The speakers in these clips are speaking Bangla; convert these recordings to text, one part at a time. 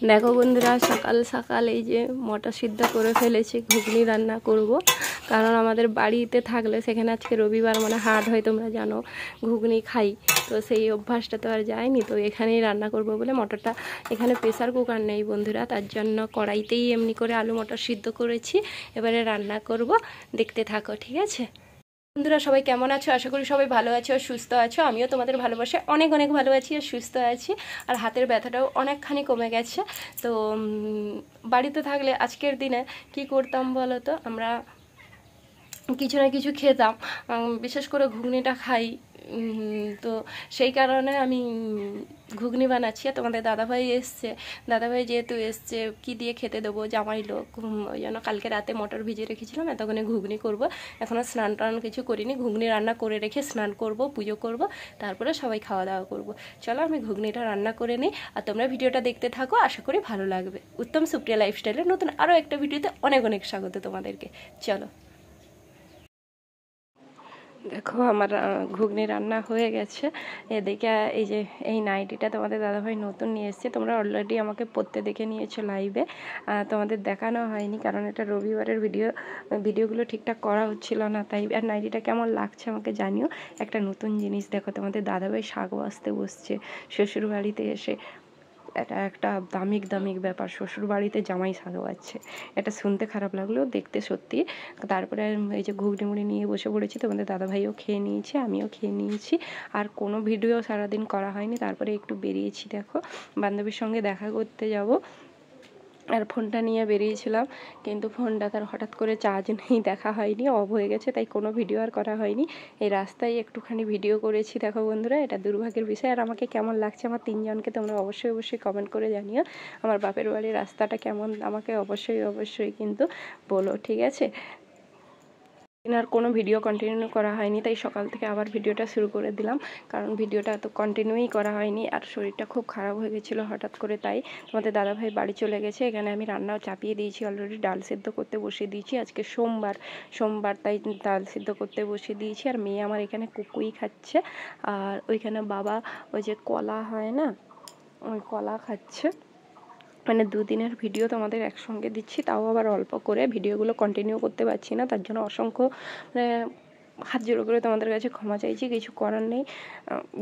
দেখো বন্ধুরা, সকাল সকাল এই যে মটর সিদ্ধ করে ফেলেছি, ঘুগনি রান্না করব। কারণ আমাদের বাড়িতে থাকলে সেখানে আজকে রবিবার মানে হাট হয়, তোমরা জানো ঘুগনি খাই, তো সেই অভ্যাসটা তো আর যায়নি। তো এখানেই রান্না করব বলে মটরটা, এখানে প্রেসার কুকার নেই বন্ধুরা, তার জন্য কড়াইতেই এমনি করে আলু মটর সিদ্ধ করেছি। এবারে রান্না করব, দেখতে থাকো, ঠিক আছে? বন্ধুরা সবাই কেমন আছো? আশা করি সবাই ভালো আছো আর সুস্থ আছো। আমিও তোমাদের ভালোবাসে অনেক অনেক ভালো আছি আর সুস্থ আছি। আর হাতের ব্যথাটাও অনেকখানি কমে গেছে। তো বাড়িতে থাকলে আজকের দিনে কি করতাম বলো তো, আমরা কিছু না কিছু খেতাম, বিশেষ করে ঘুগনিটা খাই। তো সেই কারণে আমি ঘুগনি বানাচ্ছি। আর তোমাদের দাদাভাই এসছে, দাদাভাই যেহেতু এসছে কি দিয়ে খেতে দেবো, জামাই লোক, ওই জন্য কালকে রাতে মটর ভিজিয়ে রেখেছিলাম, এতক্ষণে ঘুগনি করব। এখনও স্নান টান কিছু করিনি, ঘুগনি রান্না করে রেখে স্নান করব, পুজো করব, তারপরে সবাই খাওয়া দাওয়া করব। চলো আমি ঘুগনিটা রান্না করে নিই, আর তোমরা ভিডিওটা দেখতে থাকো, আশা করি ভালো লাগবে। উত্তম সুপ্রিয়া লাইফস্টাইলের নতুন আরও একটা ভিডিওতে অনেক অনেক স্বাগত তোমাদেরকে। চলো। দেখো আমার ঘুগনি রান্না হয়ে গেছে। এদিকে এই যে এই নাইটিটা তোমাদের দাদাভাই নতুন নিয়ে এসছে, তোমরা অলরেডি আমাকে পরতে দেখে নিয়েছো লাইভে, তোমাদের দেখানো হয়নি কারণ এটা রবিবারের ভিডিওগুলো ঠিকঠাক করা হচ্ছিল না তাই। আর নাইটিটা কেমন লাগছে আমাকে জানিও। একটা নতুন জিনিস দেখো, তোমাদের দাদাভাই শাক বাছতে বসছে শ্বশুর বাড়িতে এসে। এটা একটা দামিক ব্যাপার, শ্বশুর বাড়িতে জামাই শাক বাচ্ছে, এটা শুনতে খারাপ লাগলেও দেখতে সত্যি। তারপরে এই যে ঘুগনি মুড়ি নিয়ে বসে পড়েছি, তোমাদের দাদাভাইও খেয়ে নিয়েছে, আমিও খেয়ে নিয়েছি। আর কোনো ভিডিও সারাদিন করা হয়নি। তারপরে একটু বেরিয়েছি, দেখো বান্ধবীর সঙ্গে দেখা করতে যাব, আর ফোনটা নিয়ে বেরিয়েছিলাম, কিন্তু ফোনটা তার হঠাৎ করে চার্জ নেই, দেখা হয়নি, অফ হয়ে গেছে, তাই কোনো ভিডিও আর করা হয়নি। এই রাস্তায় একটুখানি ভিডিও করেছি। দেখো বন্ধুরা, এটা দুর্ভাগ্যের বিষয়। আর আমাকে কেমন লাগছে আমার তিনজনকে তোমরা অবশ্যই কমেন্ট করে জানিও। আমার বাপের বাড়ির রাস্তাটা কেমন আমাকে অবশ্যই কিন্তু বলো, ঠিক আছে? আর কোনো ভিডিও কন্টিনিউ করা হয়নি, তাই সকাল থেকে আবার ভিডিওটা শুরু করে দিলাম, কারণ ভিডিওটা এত কন্টিনিউই করা হয়নি। আর শরীরটা খুব খারাপ হয়ে গেছিলো হঠাৎ করে, তাই তোমাদের দাদাভাই বাড়ি চলে গেছে। এখানে আমি রান্নাও চাপিয়ে দিয়েছি অলরেডি, ডাল সিদ্ধ করতে বসিয়ে দিয়েছি। আজকে সোমবার তাই ডাল সিদ্ধ করতে বসিয়ে দিয়েছি। আর মেয়ে আমার এখানে কুকুই খাচ্ছে, আর ওইখানে বাবা ওই যে কলা হয় না, ওই কলা খাচ্ছে। মানে দুদিনের ভিডিও তোমাদের একসঙ্গে দিচ্ছি, তাও আবার অল্প করে, ভিডিওগুলো কন্টিনিউ করতে পারছি না, তার জন্য অসংখ্য মানে হাত জোড়ো করে তোমাদের কাছে ক্ষমা চাইছি, কিছু করার নেই।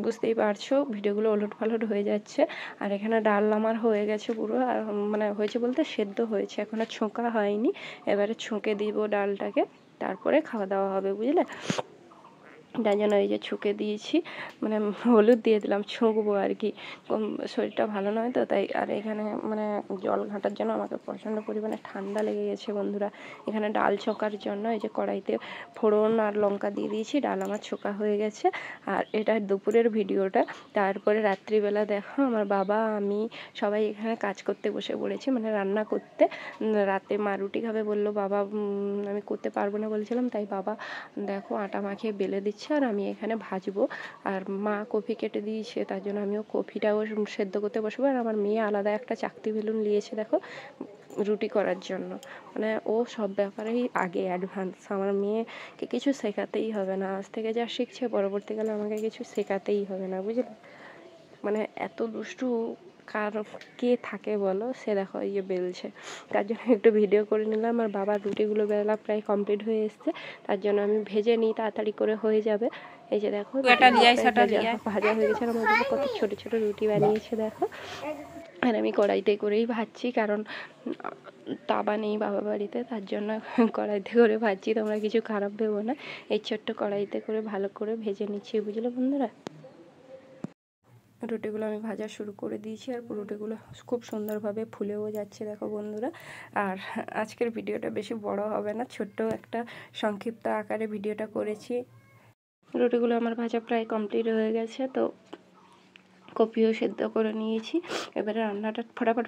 বুঝতেই পারছো ভিডিওগুলো ওলটপালট হয়ে যাচ্ছে। আর এখানে ডাল আমার হয়ে গেছে পুরো, আর মানে হয়েছে বলতে সেদ্ধ হয়েছে, এখন আর ছোঁকা হয়নি। এবারে ছোঁকে দিব ডালটাকে, তারপরে খাওয়া দাওয়া হবে, বুঝলে? তাই জন্য এই যে ছুঁকে দিয়েছি, মানে হলুদ দিয়ে দিলাম, ছুঁকবো আর কি। শরীরটা ভালো নয় তো তাই। আর এখানে মানে জল ঘাঁটার জন্য আমাকে প্রচণ্ড পরিমাণে ঠান্ডা লেগে গেছে বন্ধুরা। এখানে ডাল ছোকার জন্য এই যে কড়াইতে ফোড়ন আর লঙ্কা দিয়ে দিয়েছি, ডাল আমার ছোকা হয়ে গেছে। আর এটা দুপুরের ভিডিওটা। তারপরে রাত্রিবেলা দেখো আমার বাবা আমি সবাই এখানে কাজ করতে বসে পড়েছি, মানে রান্না করতে। রাতে মা রুটি খাবে বললো, বাবা আমি করতে পারবো না বলছিলাম, তাই বাবা দেখো আটা মাখিয়ে বেলে দিচ্ছে, আর আমি এখানে ভাজবো। আর মা কফি কেটে দিয়েছে, তার জন্য আমিও কফিটাও সেদ্ধ করতে বসবো। আর আমার মেয়ে আলাদা একটা চাকতি বেলুন নিয়েছে দেখো রুটি করার জন্য, মানে ও সব ব্যাপারেই আগে অ্যাডভান্স। আমার মেয়েকে কিছু শেখাতেই হবে না, আজ থেকে যা শিখছে পরবর্তীকালে আমাকে কিছু শেখাতেই হবে না, বুঝলে? মানে এত দুষ্টু কে থাকে বলো? সে দেখো ইয়ে বেলছে, তার জন্য একটু ভিডিও করে নিলাম। আর বাবার রুটিগুলো বেলা প্রায় কমপ্লিট হয়ে এসছে, তার জন্য আমি ভেজে নিই, তাড়াতাড়ি করে হয়ে যাবে। এই যে দেখো ভাজা হয়ে গেছে। আর আমার বাবা কত ছোট ছোট রুটি বানিয়েছে দেখো। আর আমি কড়াইতে করেই ভাজছি, কারণ তাবা নেই বাবা বাড়িতে, তার জন্য কড়াইতে করে ভাজছি। তোমরা কিছু খারাপ ভেবো না, এই ছোট্ট কড়াইতে করে ভালো করে ভেজে নিচ্ছি, বুঝলে বন্ধুরা? রুটিগুলো আমি ভাজা শুরু করে দিয়েছি, আর রুটিগুলো খুব সুন্দরভাবে ফুলেও যাচ্ছে দেখো বন্ধুরা। আর আজকের ভিডিওটা বেশি বড় হবে না, ছোট্ট একটা সংক্ষিপ্ত আকারে ভিডিওটা করেছি। রুটিগুলো আমার ভাজা প্রায় কমপ্লিট হয়ে গেছে, তো কপিও সেদ্ধ করে নিয়েছি। এবারে রান্নাটা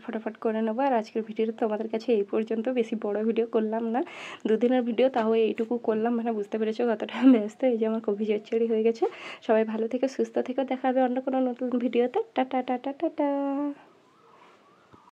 ফটাফট করে নেবো। আর আজকের ভিডিওটা তোমাদের কাছে এই পর্যন্ত, বেশি বড় ভিডিও করলাম না, দুদিনের ভিডিও, তাও এইটুকু করলাম, মানে বুঝতে পেরেছো কতটা ব্যস্ত। এই যে আমার কপি চচ্চড়ি হয়ে গেছে। সবাই ভালো থেকে সুস্থ থেকে, দেখা হবে অন্য কোনো নতুন ভিডিওতে। Tata tata tata.